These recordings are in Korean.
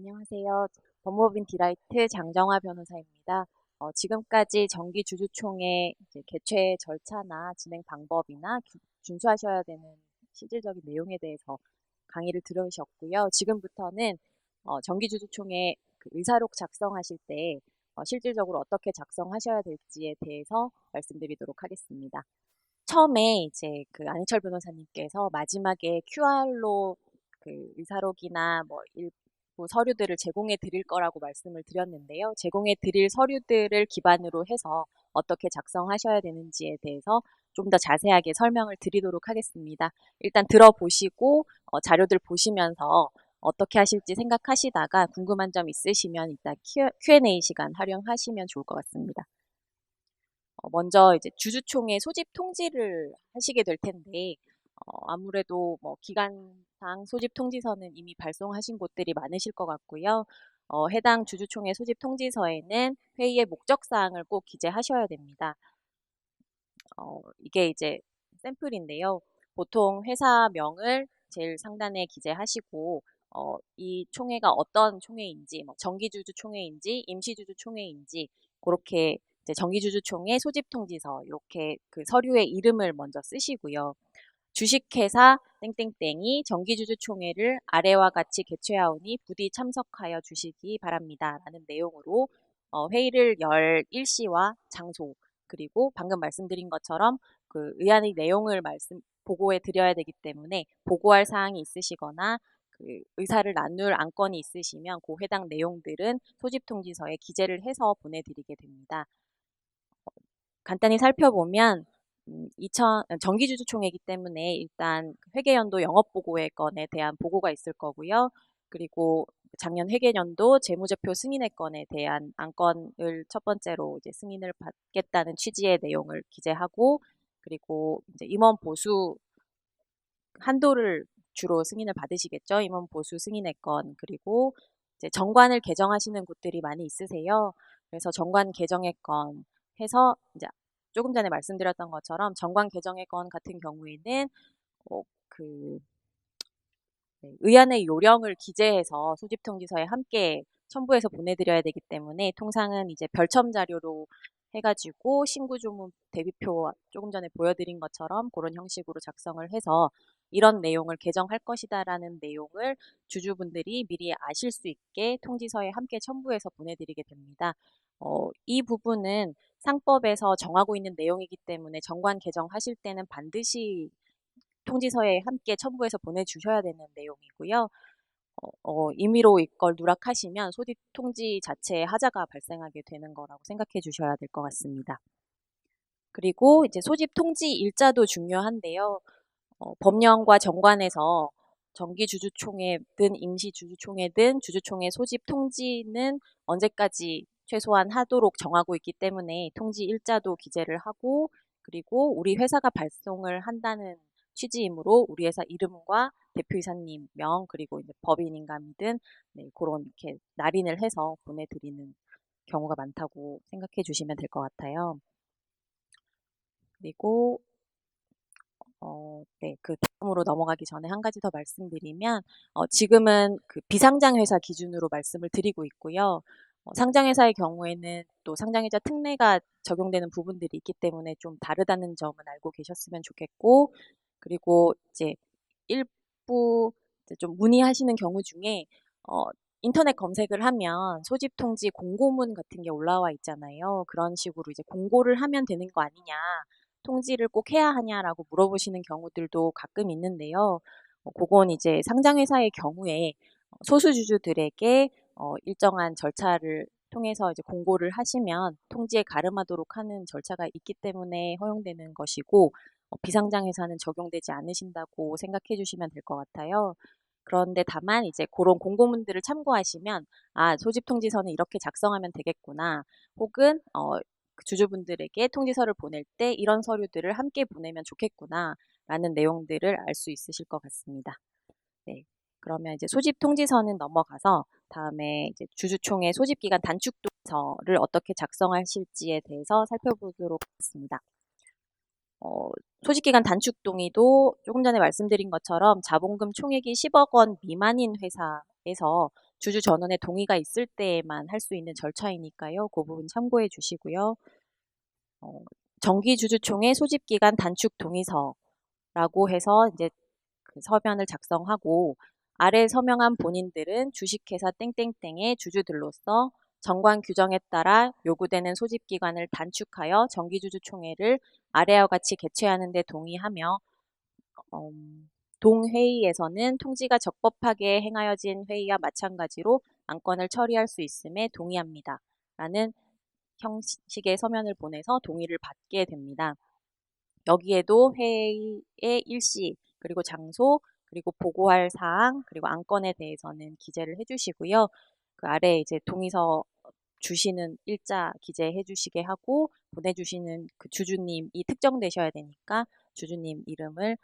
안녕하세요. 법무법인 디라이트 장정화 변호사입니다. 지금까지 정기주주총회 개최 절차나 진행 방법이나 준수하셔야 되는 실질적인 내용에 대해서 강의를 들으셨고요. 지금부터는 정기주주총회 의사록 작성하실 때 실질적으로 어떻게 작성하셔야 될지에 대해서 말씀드리도록 하겠습니다. 처음에 이제 안희철 변호사님께서 마지막에 QR로 의사록이나 일부 서류들을 제공해 드릴 거라고 말씀을 드렸는데요. 제공해 드릴 서류들을 기반으로 해서 어떻게 작성하셔야 되는지에 대해서 좀 더 자세하게 설명을 드리도록 하겠습니다. 일단 들어보시고 자료들 보시면서 어떻게 하실지 생각하시다가 궁금한 점 있으시면 이따 Q&A 시간 활용하시면 좋을 것 같습니다. 먼저 이제 주주총회 소집 통지를 하시게 될 텐데, 아무래도 기간상 소집 통지서는 이미 발송하신 곳들이 많으실 것 같고요. 해당 주주총회 소집 통지서에는 회의의 목적 사항을 꼭 기재하셔야 됩니다. 이게 이제 샘플인데요. 보통 회사명을 제일 상단에 기재하시고, 이 총회가 어떤 총회인지, 정기주주총회인지, 임시주주총회인지, 그렇게 이제 정기주주총회 소집통지서, 이렇게 서류의 이름을 먼저 쓰시고요. 주식회사 땡땡땡이 정기주주총회를 아래와 같이 개최하오니 부디 참석하여 주시기 바랍니다. 라는 내용으로 회의를 열 일시와 장소, 그리고 방금 말씀드린 것처럼 의안의 내용을 보고해 드려야 되기 때문에 보고할 사항이 있으시거나 의사를 나눌 안건이 있으시면 그 해당 내용들은 소집통지서에 기재를 해서 보내드리게 됩니다. 간단히 살펴보면 정기주주총회이기 때문에 일단 회계연도 영업보고의 건에 대한 보고가 있을 거고요. 그리고 작년 회계연도 재무제표 승인의 건에 대한 안건을 첫 번째로 이제 승인을 받겠다는 취지의 내용을 기재하고, 그리고 이제 임원 보수 한도를 주로 승인을 받으시겠죠. 임원 보수 승인의 건, 그리고 이제 정관을 개정하시는 곳들이 많이 있으세요. 그래서 정관 개정의 건 해서 이제 조금 전에 말씀드렸던 것처럼 정관 개정의 건 같은 경우에는 의안의 요령을 기재해서 소집통지서에 함께 첨부해서 보내드려야 되기 때문에 통상은 이제 별첨 자료로 해가지고 신구조문 대비표 조금 전에 보여드린 것처럼 그런 형식으로 작성을 해서 이런 내용을 개정할 것이다라는 내용을 주주분들이 미리 아실 수 있게 통지서에 함께 첨부해서 보내드리게 됩니다. 이 부분은 상법에서 정하고 있는 내용이기 때문에 정관 개정하실 때는 반드시 통지서에 함께 첨부해서 보내주셔야 되는 내용이고요. 임의로 이걸 누락하시면 소집 통지 자체에 하자가 발생하게 되는 거라고 생각해 주셔야 될 것 같습니다. 그리고 이제 소집 통지 일자도 중요한데요. 법령과 정관에서 정기주주총회든 임시주주총회든 주주총회 소집 통지는 언제까지 최소한 하도록 정하고 있기 때문에 통지 일자도 기재를 하고, 그리고 우리 회사가 발송을 한다는 취지이므로 우리 회사 이름과 대표이사님 명, 그리고 이제 법인인감이든 그런 이렇게 날인을 해서 보내드리는 경우가 많다고 생각해 주시면 될 것 같아요. 그리고 다음으로 넘어가기 전에 한 가지 더 말씀드리면, 지금은 비상장 회사 기준으로 말씀을 드리고 있고요. 상장 회사의 경우에는 또 상장회자 특례가 적용되는 부분들이 있기 때문에 좀 다르다는 점은 알고 계셨으면 좋겠고, 그리고 이제 일부 이제 좀 문의하시는 경우 중에 인터넷 검색을 하면 소집 통지 공고문 같은 게 올라와 있잖아요. 그런 식으로 이제 공고를 하면 되는 거 아니냐, 통지를 꼭 해야 하냐라고 물어보시는 경우들도 가끔 있는데요. 그건 이제 상장회사의 경우에 소수주주들에게 일정한 절차를 통해서 이제 공고를 하시면 통지에 가름하도록 하는 절차가 있기 때문에 허용되는 것이고, 비상장 회사는 적용되지 않으신다고 생각해 주시면 될 것 같아요. 그런데 다만 이제 그런 공고문들을 참고하시면 소집 통지서는 이렇게 작성하면 되겠구나, 혹은 주주분들에게 통지서를 보낼 때 이런 서류들을 함께 보내면 좋겠구나 라는 내용들을 알 수 있으실 것 같습니다. 네. 그러면 이제 소집 통지서는 넘어가서 다음에 이제 주주총회 소집기간 단축동서를 어떻게 작성하실지에 대해서 살펴보도록 하겠습니다. 소집기간 단축 동의도 조금 전에 말씀드린 것처럼 자본금 총액이 10억 원 미만인 회사에서 주주 전원의 동의가 있을 때에만 할 수 있는 절차이니까요. 그 부분 참고해 주시고요. 정기주주총회 소집기간 단축 동의서라고 해서 이제 그 서면을 작성하고 아래 서명한 본인들은 주식회사 땡땡땡의 주주들로서 정관 규정에 따라 요구되는 소집기간을 단축하여 정기주주총회를 아래와 같이 개최하는 데 동의하며 동회의에서는 통지가 적법하게 행하여진 회의와 마찬가지로 안건을 처리할 수 있음에 동의합니다. 라는 형식의 서면을 보내서 동의를 받게 됩니다. 여기에도 회의의 일시, 그리고 장소, 그리고 보고할 사항, 그리고 안건에 대해서는 기재를 해주시고요. 그 아래 이제 동의서 주시는 일자 기재해 주시게 하고 보내주시는 그 주주님이 특정되셔야 되니까 주주님 이름을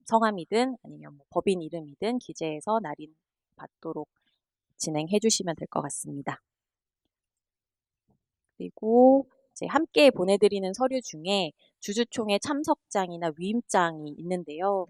성함이든 아니면 뭐 법인 이름이든 기재해서 날인 받도록 진행해 주시면 될 것 같습니다. 그리고 이제 함께 보내드리는 서류 중에 주주총회 참석장이나 위임장이 있는데요.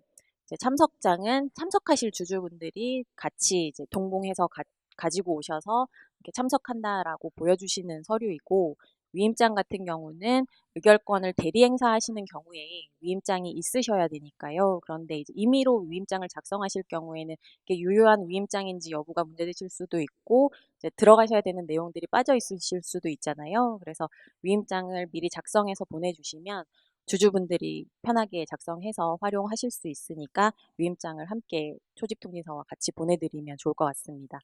이제 참석장은 참석하실 주주분들이 같이 이제 동봉해서 가지고 오셔서 이렇게 참석한다라고 보여주시는 서류이고, 위임장 같은 경우는 의결권을 대리 행사하시는 경우에 위임장이 있으셔야 되니까요. 그런데 이제 임의로 위임장을 작성하실 경우에는 이게 유효한 위임장인지 여부가 문제되실 수도 있고, 이제 들어가셔야 되는 내용들이 빠져 있으실 수도 있잖아요. 그래서 위임장을 미리 작성해서 보내주시면 주주분들이 편하게 작성해서 활용하실 수 있으니까 위임장을 함께 소집통지서와 같이 보내드리면 좋을 것 같습니다.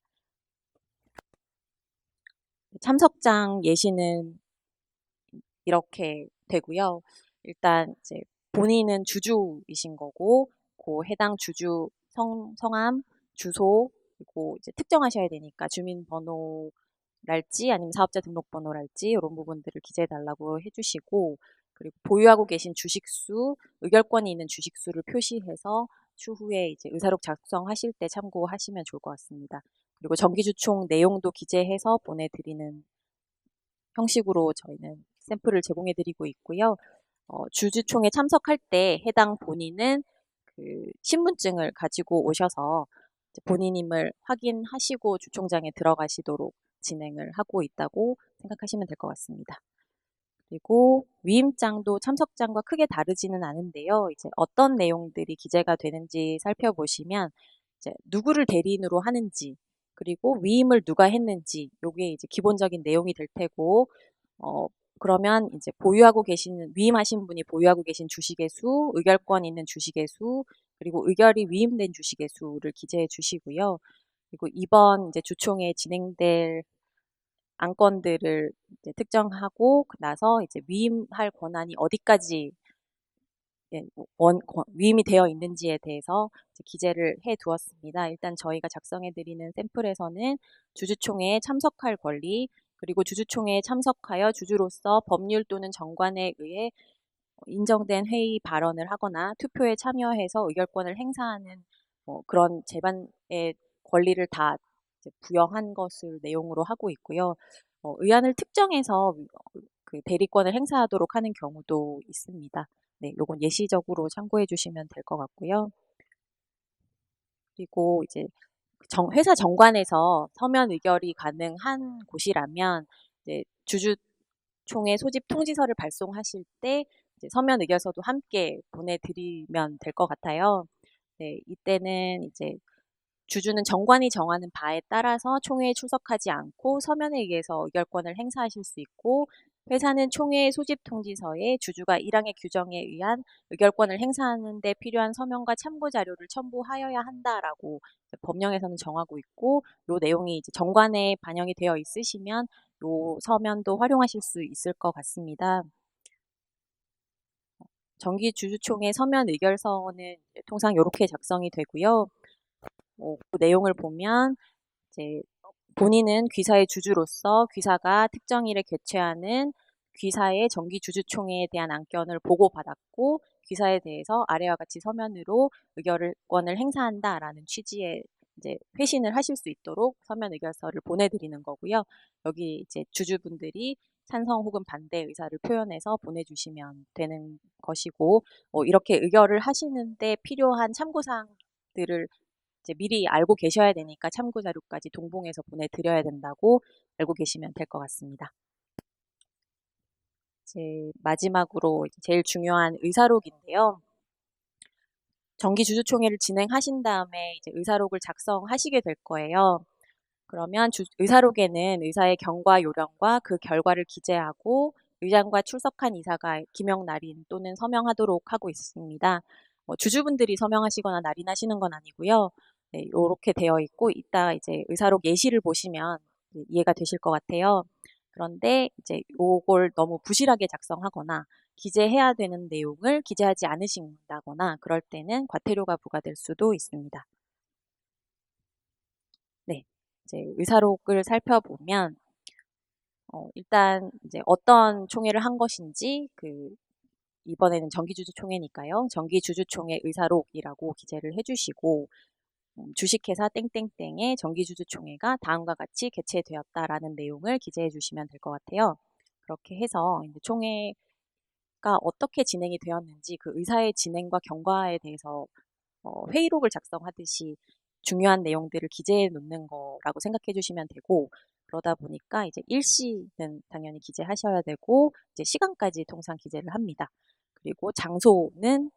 참석장 예시는 이렇게 되고요. 일단 이제 본인은 주주이신 거고, 그 해당 주주 성함, 주소, 그리고 이제 특정하셔야 되니까 주민번호랄지 아니면 사업자 등록번호랄지 이런 부분들을 기재해 달라고 해주시고, 그리고 보유하고 계신 주식수, 의결권이 있는 주식수를 표시해서 추후에 이제 의사록 작성하실 때 참고하시면 좋을 것 같습니다. 그리고 정기주총 내용도 기재해서 보내드리는 형식으로 저희는 샘플을 제공해 드리고 있고요. 주주총회 참석할 때 해당 본인은 그 신분증을 가지고 오셔서 본인임을 확인하시고 주총장에 들어가시도록 진행을 하고 있다고 생각하시면 될 것 같습니다. 그리고 위임장도 참석장과 크게 다르지는 않은데요. 이제 어떤 내용들이 기재가 되는지 살펴보시면 이제 누구를 대리인으로 하는지, 그리고 위임을 누가 했는지, 요게 이제 기본적인 내용이 될 테고, 그러면 이제 위임하신 분이 보유하고 계신 주식의 수, 의결권 있는 주식의 수, 그리고 의결이 위임된 주식의 수를 기재해 주시고요. 그리고 이번 이제 주총에 진행될 안건들을 이제 특정하고 나서 이제 위임할 권한이 어디까지 위임이 되어 있는지에 대해서 기재를 해 두었습니다. 일단 저희가 작성해 드리는 샘플에서는 주주총회에 참석할 권리, 그리고 주주총회에 참석하여 주주로서 법률 또는 정관에 의해 인정된 회의 발언을 하거나 투표에 참여해서 의결권을 행사하는 그런 재반의 권리를 다 부여한 것을 내용으로 하고 있고요. 의안을 특정해서 그 대리권을 행사하도록 하는 경우도 있습니다. 네, 요건 예시적으로 참고해 주시면 될 것 같고요. 그리고 이제 회사 정관에서 서면 의결이 가능한 곳이라면 이제 주주총회 소집 통지서를 발송하실 때 이제 서면 의결서도 함께 보내드리면 될 것 같아요. 네, 이때는 이제 주주는 정관이 정하는 바에 따라서 총회에 출석하지 않고 서면에 의해서 의결권을 행사하실 수 있고, 회사는 총회 소집 통지서에 주주가 1항의 규정에 의한 의결권을 행사하는 데 필요한 서면과 참고 자료를 첨부하여야 한다라고 법령에서는 정하고 있고, 요 내용이 이제 정관에 반영이 되어 있으시면 요 서면도 활용하실 수 있을 것 같습니다. 정기 주주총회 서면 의결서는 통상 이렇게 작성이 되고요. 그 내용을 보면 이제 본인은 귀사의 주주로서 귀사가 특정일에 개최하는 귀사의 정기 주주총회에 대한 안건을 보고받았고, 귀사에 대해서 아래와 같이 서면으로 의결권을 행사한다라는 취지의 이제 회신을 하실 수 있도록 서면 의결서를 보내드리는 거고요. 여기 이제 주주분들이 찬성 혹은 반대 의사를 표현해서 보내주시면 되는 것이고, 이렇게 의결을 하시는데 필요한 참고사항들을 이제 미리 알고 계셔야 되니까 참고 자료까지 동봉해서 보내드려야 된다고 알고 계시면 될 것 같습니다. 이제 마지막으로 이제 제일 중요한 의사록인데요. 정기주주총회를 진행하신 다음에 이제 의사록을 작성하시게 될 거예요. 그러면 의사록에는 의사의 경과 요령과 그 결과를 기재하고 의장과 출석한 이사가 기명 날인 또는 서명하도록 하고 있습니다. 주주분들이 서명하시거나 날인하시는 건 아니고요. 네, 이렇게 되어 있고 이따 이제 의사록 예시를 보시면 이해가 되실 것 같아요. 그런데 이제 요걸 너무 부실하게 작성하거나 기재해야 되는 내용을 기재하지 않으신다거나 그럴 때는 과태료가 부과될 수도 있습니다. 네, 이제 의사록을 살펴보면 일단 이제 어떤 총회를 한 것인지 이번에는 정기주주총회니까요. 정기주주총회 의사록이라고 기재를 해주시고 주식회사 땡땡땡의 정기주주총회가 다음과 같이 개최되었다라는 내용을 기재해 주시면 될 것 같아요. 그렇게 해서 이제 총회가 어떻게 진행이 되었는지 그 의사의 진행과 경과에 대해서 회의록을 작성하듯이 중요한 내용들을 기재해 놓는 거라고 생각해 주시면 되고 그러다 보니까 이제 일시는 당연히 기재하셔야 되고 이제 시간까지 통상 기재를 합니다. 그리고 장소는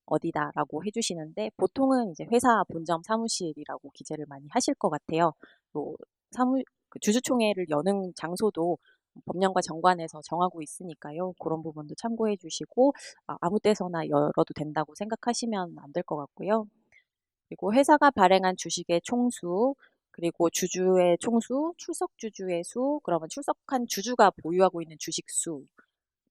어디다라고 해주시는데 보통은 이제 회사 본점 사무실이라고 기재를 많이 하실 것 같아요. 또 주주총회를 여는 장소도 법령과 정관에서 정하고 있으니까요. 그런 부분도 참고해 주시고 아무 때서나 열어도 된다고 생각하시면 안 될 것 같고요. 그리고 회사가 발행한 주식의 총수, 그리고 주주의 총수, 출석 주주의 수, 그러면 출석한 주주가 보유하고 있는 주식 수,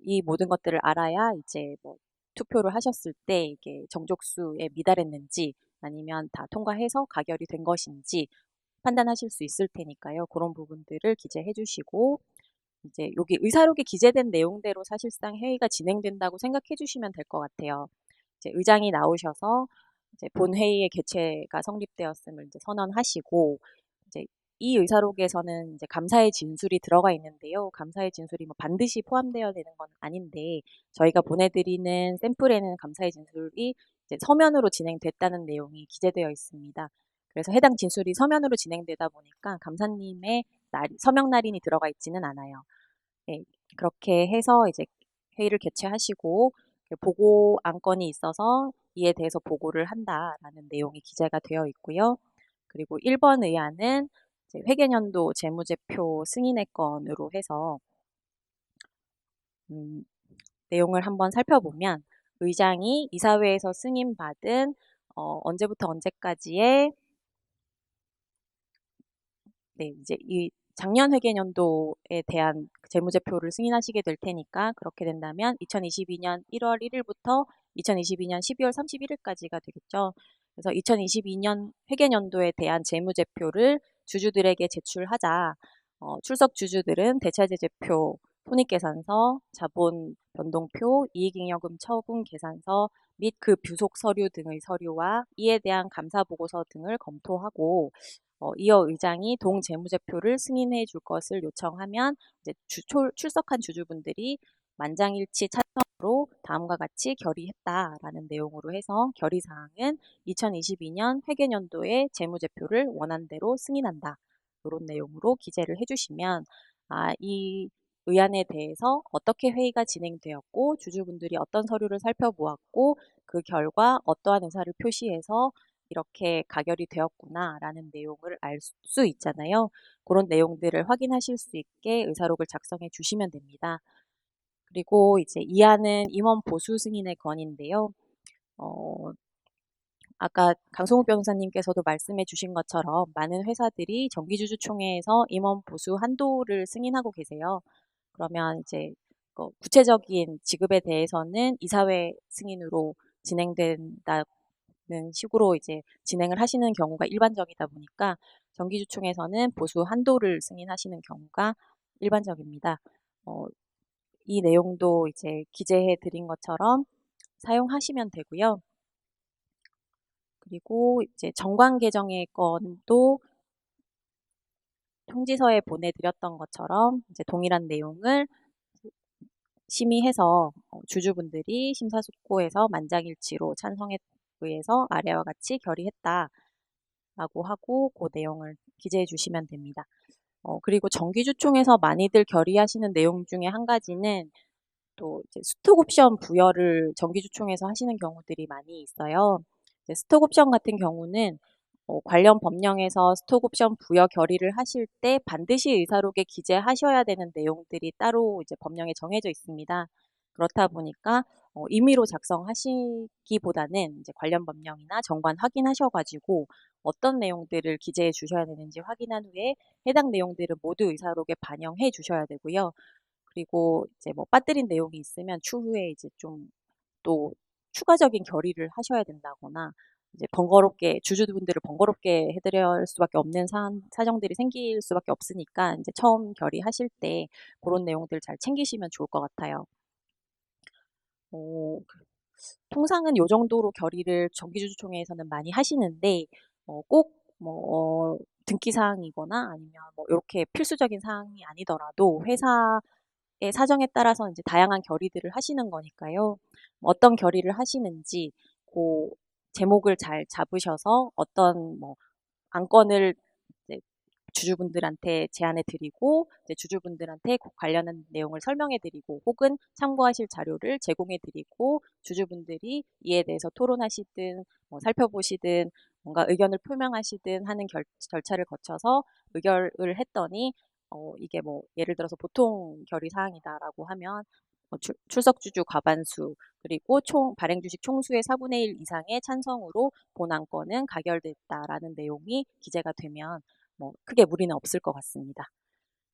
이 모든 것들을 알아야 이제 뭐 투표를 하셨을 때 이게 정족수에 미달했는지 아니면 다 통과해서 가결이 된 것인지 판단하실 수 있을 테니까요. 그런 부분들을 기재해 주시고 이제 여기 의사록에 기재된 내용대로 사실상 회의가 진행된다고 생각해 주시면 될 것 같아요. 이제 의장이 나오셔서 이제 본회의의 개최가 성립되었음을 이제 선언하시고 이제 이 의사록에서는 이제 감사의 진술이 들어가 있는데요. 감사의 진술이 뭐 반드시 포함되어야 되는 건 아닌데 저희가 보내드리는 샘플에는 감사의 진술이 이제 서면으로 진행됐다는 내용이 기재되어 있습니다. 그래서 해당 진술이 서면으로 진행되다 보니까 감사님의 서명 날인이 들어가 있지는 않아요. 네, 그렇게 해서 이제 회의를 개최하시고 보고 안건이 있어서 이에 대해서 보고를 한다라는 내용이 기재가 되어 있고요. 그리고 1번 의안은 회계연도 재무제표 승인의 건으로 해서 내용을 한번 살펴보면 의장이 이사회에서 승인받은 언제부터 언제까지의 네, 이제 이 작년 회계연도에 대한 재무제표를 승인하시게 될 테니까 그렇게 된다면 2022년 1월 1일부터 2022년 12월 31일까지가 되겠죠. 그래서 2022년 회계연도에 대한 재무제표를 주주들에게 제출하자. 출석 주주들은 대차제제표, 손익계산서, 자본 변동표, 이익잉여금 처분 계산서 및 그 부속 서류 등의 서류와 이에 대한 감사 보고서 등을 검토하고 이어 의장이 동재무제표를 승인해 줄 것을 요청하면 이제 출석한 주주분들이 만장일치 찬성으로 다음과 같이 결의했다라는 내용으로 해서 결의사항은 2022년 회계연도의 재무제표를 원안대로 승인한다. 이런 내용으로 기재를 해주시면 이 의안에 대해서 어떻게 회의가 진행되었고 주주분들이 어떤 서류를 살펴보았고 그 결과 어떠한 의사를 표시해서 이렇게 가결이 되었구나라는 내용을 알 수 있잖아요. 그런 내용들을 확인하실 수 있게 의사록을 작성해 주시면 됩니다. 그리고 이제 이하는 임원 보수 승인의 건인데요. 아까 강성욱 변호사님께서도 말씀해 주신 것처럼 많은 회사들이 정기주주총회에서 임원 보수 한도를 승인하고 계세요. 그러면 이제 구체적인 지급에 대해서는 이사회 승인으로 진행된다는 식으로 이제 진행을 하시는 경우가 일반적이다 보니까 정기주총에서는 보수 한도를 승인하시는 경우가 일반적입니다. 이 내용도 이제 기재해 드린 것처럼 사용하시면 되고요. 그리고 이제 정관 개정의 건도 통지서에 보내드렸던 것처럼 이제 동일한 내용을 심의해서 주주분들이 심사숙고해서 만장일치로 찬성에 의해서 아래와 같이 결의했다. 라고 하고 그 내용을 기재해 주시면 됩니다. 그리고 정기주총에서 많이들 결의하시는 내용 중에 한 가지는 또 이제 스톡 옵션 부여를 정기주총에서 하시는 경우들이 많이 있어요. 이제 스톡 옵션 같은 경우는 관련 법령에서 스톡 옵션 부여 결의를 하실 때 반드시 의사록에 기재하셔야 되는 내용들이 따로 이제 법령에 정해져 있습니다. 그렇다 보니까 임의로 작성하시기보다는 이제 관련 법령이나 정관 확인하셔가지고 어떤 내용들을 기재해 주셔야 되는지 확인한 후에 해당 내용들을 모두 의사록에 반영해 주셔야 되고요. 그리고 이제 뭐 빠뜨린 내용이 있으면 추후에 이제 좀 또 추가적인 결의를 하셔야 된다거나 이제 번거롭게 주주분들을 번거롭게 해드릴 수밖에 없는 사정들이 생길 수밖에 없으니까 이제 처음 결의하실 때 그런 내용들 잘 챙기시면 좋을 것 같아요. 어, 통상은 요 정도로 결의를 정기주주총회에서는 많이 하시는데 꼭 뭐 등기 사항이거나 아니면 뭐 이렇게 필수적인 사항이 아니더라도 회사의 사정에 따라서 이제 다양한 결의들을 하시는 거니까요. 어떤 결의를 하시는지 그 제목을 잘 잡으셔서 어떤 뭐 안건을 이제 주주분들한테 제안해 드리고 이제 주주분들한테 관련한 내용을 설명해 드리고 혹은 참고하실 자료를 제공해 드리고 주주분들이 이에 대해서 토론하시든 뭐 살펴보시든 뭔가 의견을 표명하시든 하는 절차를 거쳐서 의결을 했더니 이게 뭐 예를 들어서 보통 결의 사항이다라고 하면 출석 주주 과반수 그리고 총 발행 주식 총수의 4분의 1 이상의 찬성으로 본 안건은 가결됐다라는 내용이 기재가 되면 뭐 크게 무리는 없을 것 같습니다.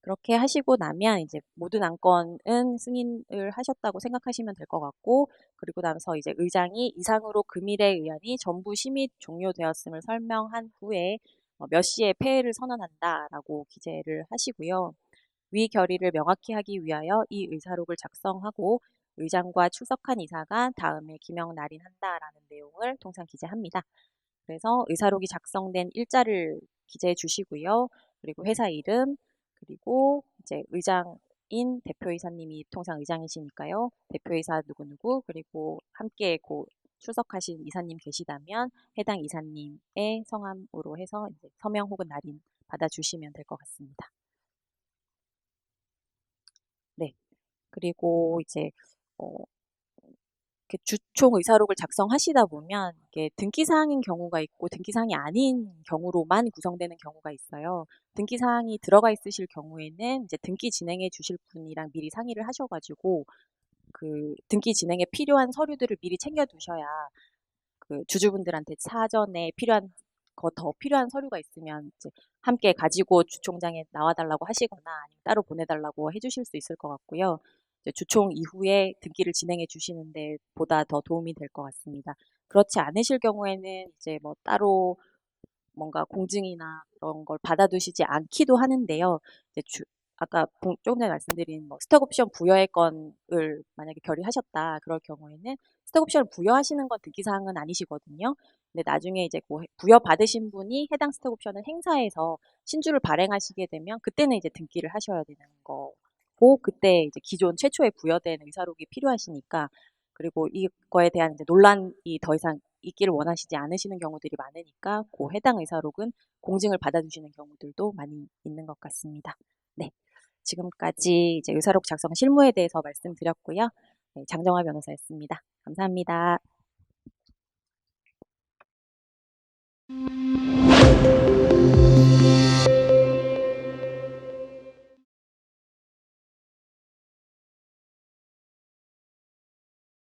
그렇게 하시고 나면 이제 모든 안건은 승인을 하셨다고 생각하시면 될 것 같고 그리고 나서 이제 의장이 이상으로 금일의 의안이 전부 심의 종료되었음을 설명한 후에 몇 시에 폐회를 선언한다라고 기재를 하시고요. 위 결의를 명확히 하기 위하여 이 의사록을 작성하고 의장과 출석한 이사가 다음에 기명 날인한다라는 내용을 통상 기재합니다. 그래서 의사록이 작성된 일자를 기재해 주시고요. 그리고 회사 이름, 그리고 이제 의장인 대표이사님이 통상 의장이시니까요. 대표이사 누구누구, 그리고 함께 출석하신 이사님 계시다면 해당 이사님의 성함으로 해서 이제 서명 혹은 날인 받아주시면 될 것 같습니다. 네. 그리고 이제 어, 이렇게 주총 의사록을 작성하시다 보면 이게 등기사항인 경우가 있고 등기사항이 아닌 경우로만 구성되는 경우가 있어요. 등기사항이 들어가 있으실 경우에는 이제 등기 진행해 주실 분이랑 미리 상의를 하셔가지고 그 등기 진행에 필요한 서류들을 미리 챙겨 두셔야 그 주주분들한테 사전에 필요한 더 필요한 서류가 있으면 이제 함께 가지고 주총장에 나와달라고 하시거나 아니면 따로 보내달라고 해주실 수 있을 것 같고요. 이제 주총 이후에 등기를 진행해 주시는데 보다 더 도움이 될 것 같습니다. 그렇지 않으실 경우에는 이제 뭐 따로 뭔가 공증이나 그런 걸 받아두시지 않기도 하는데요. 이제 아까 조금 전에 말씀드린 뭐 스톡 옵션 부여의 건을 만약에 결의하셨다 그럴 경우에는 스톡 옵션을 부여하시는 건 등기사항은 아니시거든요. 근데 나중에 이제 부여 받으신 분이 해당 스톡 옵션을 행사해서 신주를 발행하시게 되면 그때는 이제 등기를 하셔야 되는 거고 그때 이제 기존 최초에 부여된 의사록이 필요하시니까 그리고 이거에 대한 이제 논란이 더 이상 있기를 원하시지 않으시는 경우들이 많으니까 그 해당 의사록은 공증을 받아주시는 경우들도 많이 있는 것 같습니다. 네, 지금까지 이제 의사록 작성 실무에 대해서 말씀드렸고요. 네, 장정화 변호사였습니다. 감사합니다.